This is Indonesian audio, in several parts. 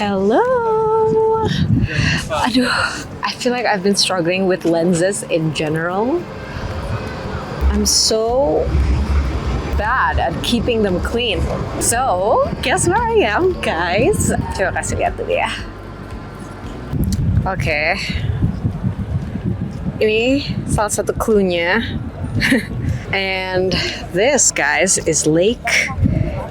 Hello. Aduh, I feel like I've been struggling with lenses in general. I'm so bad at keeping them clean. So, guess where I am, guys? Coba kasih lihat dulu ya. Oke. Ini salah satu clue-nya. And this, guys, is Lake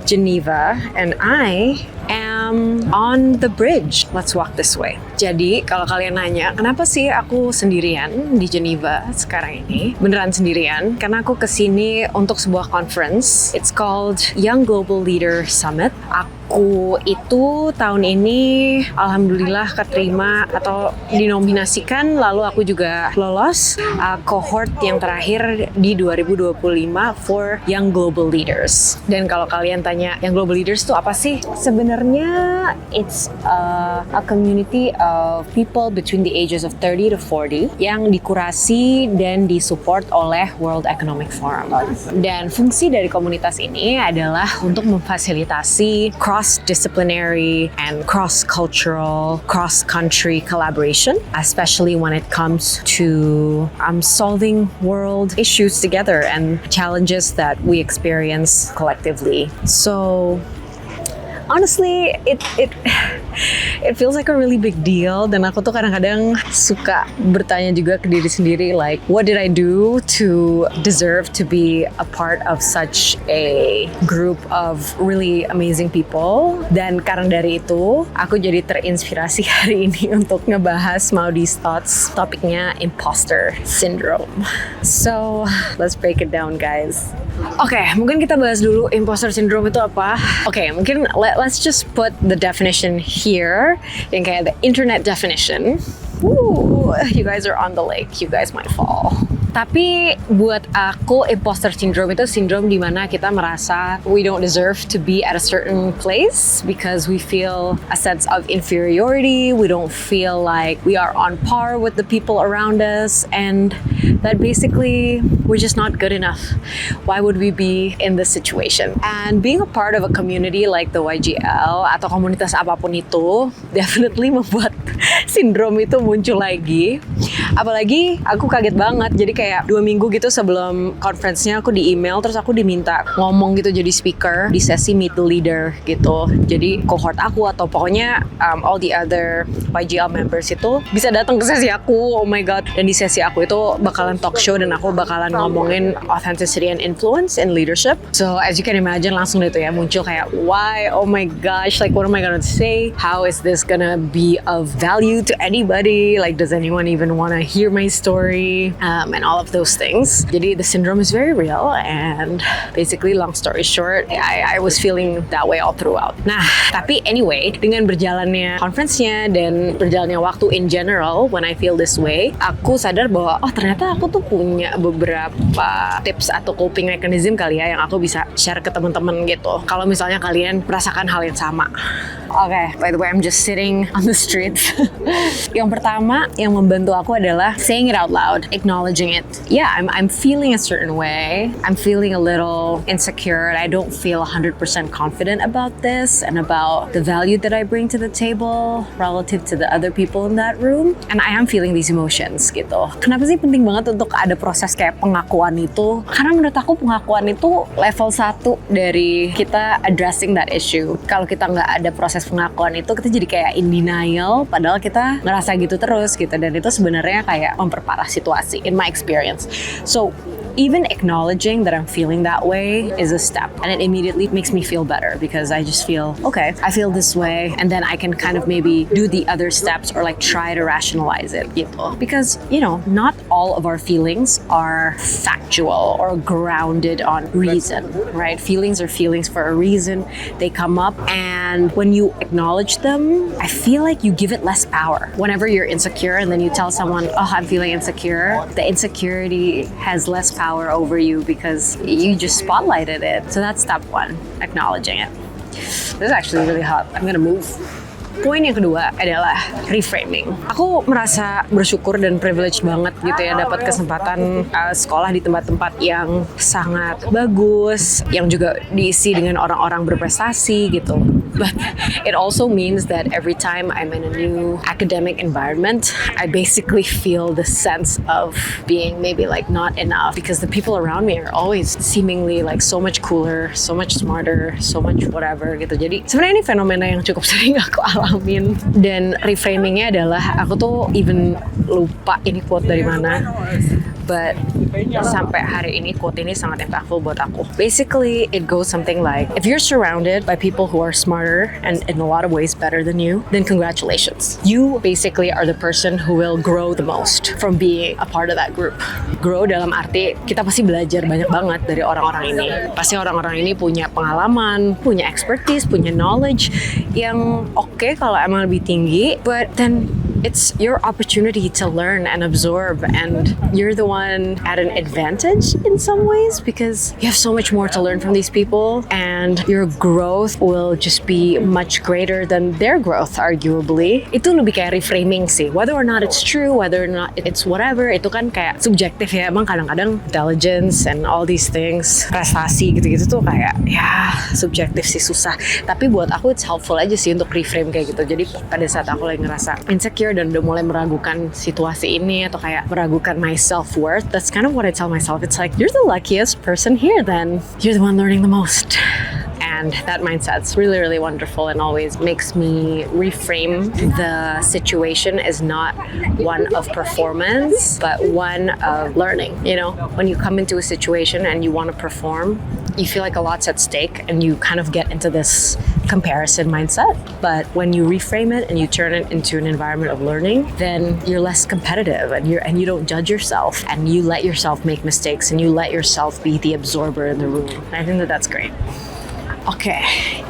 Geneva, and I am on the bridge. Let's walk this way. Jadi kalau kalian nanya, kenapa sih aku sendirian di Geneva sekarang ini? Beneran sendirian, karena aku kesini untuk sebuah conference. It's called Young Global Leader Summit. Aku itu tahun ini alhamdulillah keterima atau dinominasikan, lalu aku juga lolos cohort yang terakhir di 2025 for Young Global Leaders. Dan kalau kalian tanya Young Global Leaders itu apa sih? Sebenarnya it's a community of people between the ages of 30 to 40 yang dikurasi dan disupport oleh World Economic Forum. Dan fungsi dari komunitas ini adalah untuk memfasilitasi cross-disciplinary and cross-cultural, cross-country collaboration, especially when it comes to solving world issues together and challenges that we experience collectively. So, honestly, it feels like a really big deal, dan aku tuh kadang-kadang suka bertanya juga ke diri sendiri, like, what did I do to deserve to be a part of such a group of really amazing people? Dan karena dari itu, aku jadi terinspirasi hari ini untuk ngebahas Maudi's Thoughts, topiknya imposter syndrome. So, let's break it down, guys. Oke, mungkin kita bahas dulu imposter syndrome itu apa. Oke, mungkin let's just put the definition here, yang kayak the internet definition. Ooh, you guys are on the lake, you guys might fall. Tapi buat aku imposter syndrome itu sindrom dimana kita merasa we don't deserve to be at a certain place because we feel a sense of inferiority, we don't feel like we are on par with the people around us, and that basically we're just not good enough. Why would we be in this situation? And being a part of a community like the YGL atau komunitas apapun itu definitely membuat sindrom itu muncul lagi. Apalagi aku kaget banget, jadi kayak 2 minggu gitu sebelum conference-nya aku di email, terus aku diminta ngomong gitu jadi speaker di sesi Meet the Leader gitu. Jadi cohort aku atau pokoknya all the other YGL members itu bisa datang ke sesi aku. Oh my god. Dan di sesi aku itu bakalan talk show dan aku bakalan ngomongin authenticity and influence in leadership. So as you can imagine, langsung itu ya muncul kayak, why? Oh my gosh, like what am I gonna say? How is this gonna be of value to anybody? Like, does anyone even want to hear my story? And all of those things. Jadi the syndrome is very real, and basically long story short, I was feeling that way all throughout. Nah, tapi anyway, dengan berjalannya conference-nya dan berjalannya waktu in general, when I feel this way, aku sadar bahwa oh ternyata aku tuh punya beberapa tips atau coping mechanism kali ya yang aku bisa share ke teman-teman gitu. Kalau misalnya kalian merasakan hal yang sama. Okay, by the way, I'm just sitting on the streets. Yang pertama yang membantu aku adalah saying it out loud, acknowledging it. Yeah, I'm feeling a certain way. I'm feeling a little insecure. I don't feel 100% confident about this and about the value that I bring to the table relative to the other people in that room. And I am feeling these emotions gitu. Kenapa sih penting banget untuk ada proses kayak pengakuan itu? Karena menurut aku pengakuan itu level 1 dari kita addressing that issue. Kalau kita nggak ada proses pengakuan itu, kita jadi kayak in denial, padahal kita ngerasa gitu terus gitu, dan itu sebenarnya kayak memperparah situasi in my experience. So even acknowledging that I'm feeling that way is a step, and it immediately makes me feel better because I just feel, okay, I feel this way, and then I can kind of maybe do the other steps or like try to rationalize it gitu. Because, you know, not all of our feelings are factual or grounded on reason, right? Feelings are feelings for a reason. They come up, and when you acknowledge them, I feel like you give it less power. Whenever you're insecure and then you tell someone, oh, I'm feeling insecure, the insecurity has less power over you because you just spotlighted it. So that's step 1, acknowledging it. This is actually really hot. I'm gonna move. Poin yang kedua adalah reframing. Aku merasa bersyukur dan privileged banget gitu ya dapat kesempatan sekolah di tempat-tempat yang sangat bagus, yang juga diisi dengan orang-orang berprestasi gitu. But it also means that every time I'm in a new academic environment, I basically feel the sense of being maybe like not enough because the people around me are always seemingly like so much cooler, so much smarter, so much whatever gitu. Jadi sebenarnya ini fenomena yang cukup sering aku alamin, dan reframingnya adalah aku tuh even lupa ini quote dari mana, but sampai hari ini quote ini sangat impactful buat aku. Basically, it goes something like, if you're surrounded by people who are smarter and in a lot of ways better than you, then congratulations. You basically are the person who will grow the most from being a part of that group. Grow dalam arti, kita pasti belajar banyak banget dari orang-orang ini. Pasti orang-orang ini punya pengalaman, punya expertise, punya knowledge yang oke kalau emang lebih tinggi, but then it's your opportunity to learn and absorb, and you're the one at an advantage in some ways because you have so much more to learn from these people, and your growth will just be much greater than their growth, arguably. Itu lebih kayak reframing sih. Whether or not it's true, whether or not it's whatever, itu kan kayak subjektif ya. Emang kadang-kadang intelligence and all these things, prestasi gitu-gitu tuh kayak ya subjektif sih, susah. Tapi buat aku it's helpful aja sih untuk reframe kayak gitu. Jadi pada saat aku lagi ngerasa insecure dan udah mulai meragukan situasi ini atau kayak meragukan my self-worth, that's kind of what I tell myself. It's like, you're the luckiest person here then. You're the one learning the most. And that mindset's really, really wonderful and always makes me reframe the situation as not one of performance, but one of learning. You know, when you come into a situation and you want to perform, you feel like a lot's at stake and you kind of get into this comparison mindset. But when you reframe it and you turn it into an environment of learning, then you're less competitive and you don't judge yourself, and you let yourself make mistakes and you let yourself be the absorber in the room. And I think that that's great. Oke,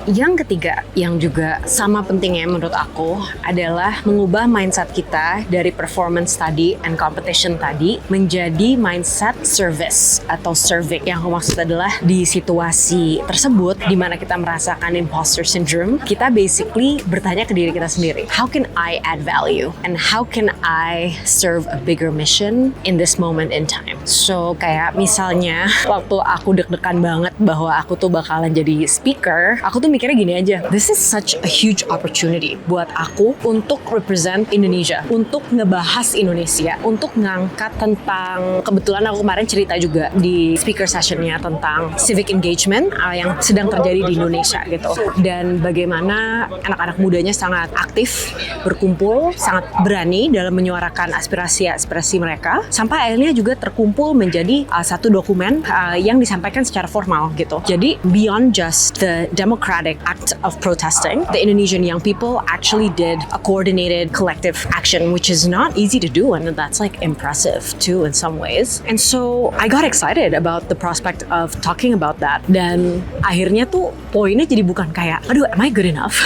yang ketiga yang juga sama pentingnya menurut aku adalah mengubah mindset kita dari performance tadi and competition tadi menjadi mindset service atau serving. Yang aku maksud adalah di situasi tersebut di mana kita merasakan imposter syndrome, kita basically bertanya ke diri kita sendiri, how can I add value and how can I serve a bigger mission in this moment in time. So kayak misalnya waktu aku deg-degan banget bahwa aku tuh bakalan jadi speaker, aku tuh mikirnya gini aja, this is such a huge opportunity buat aku untuk represent Indonesia, untuk ngebahas Indonesia, untuk ngangkat tentang, kebetulan aku kemarin cerita juga di speaker sessionnya tentang civic engagement yang sedang terjadi di Indonesia gitu, dan bagaimana anak-anak mudanya sangat aktif, berkumpul, sangat berani dalam menyuarakan aspirasi mereka, sampai akhirnya juga terkumpul menjadi satu dokumen yang disampaikan secara formal gitu. Jadi beyond just the democratic act of protesting, the Indonesian young people actually did a coordinated collective action, which is not easy to do, and that's like impressive too in some ways. And so I got excited about the prospect of talking about that. Dan akhirnya tuh poinnya jadi bukan kayak, aduh, am I good enough?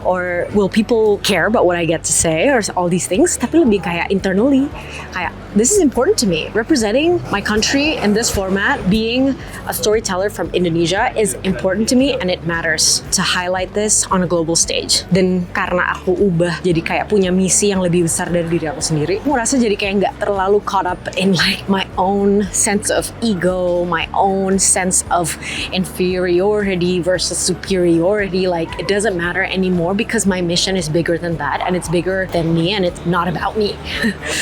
Or will people care about what I get to say or all these things, tapi lebih kayak internally kayak this is important to me. Representing my country in this format, being a storyteller from Indonesia is important to me, and it matters to highlight this on a global stage. Dan karena aku ubah jadi kayak punya misi yang lebih besar dari diri aku sendiri, aku merasa jadi kayak nggak terlalu caught up in like my own sense of ego, my own sense of inferiority versus superiority. Like it doesn't matter anymore because my mission is bigger than that, and it's bigger than me, and it's not about me.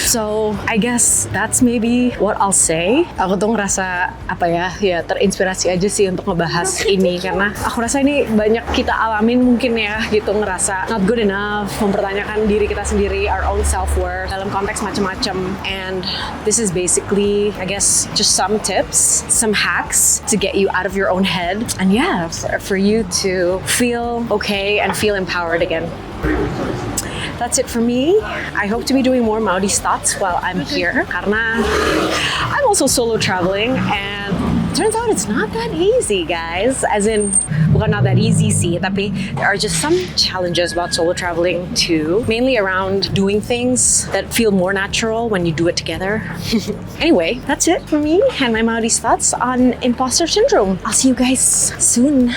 So I guess that's maybe what I'll say. Aku tuh ngerasa ya terinspirasi aja sih untuk ngebahas ini, karena aku rasa ini banyak kita alamin mungkin ya gitu, ngerasa not good enough, mempertanyakan diri kita sendiri, our own self-worth dalam konteks macam-macam. And this is basically, I guess, just some tips, some hacks to get you out of your own head, and yeah, for you to feel okay and feel empowered again. That's it for me. I hope to be doing more Maldives thoughts while I'm here, karena I'm also solo traveling, and turns out it's not that easy, guys. As in, bukan not that easy sih, tapi there are just some challenges about solo traveling too, mainly around doing things that feel more natural when you do it together. Anyway, that's it for me and my Maldives thoughts on imposter syndrome. I'll see you guys soon.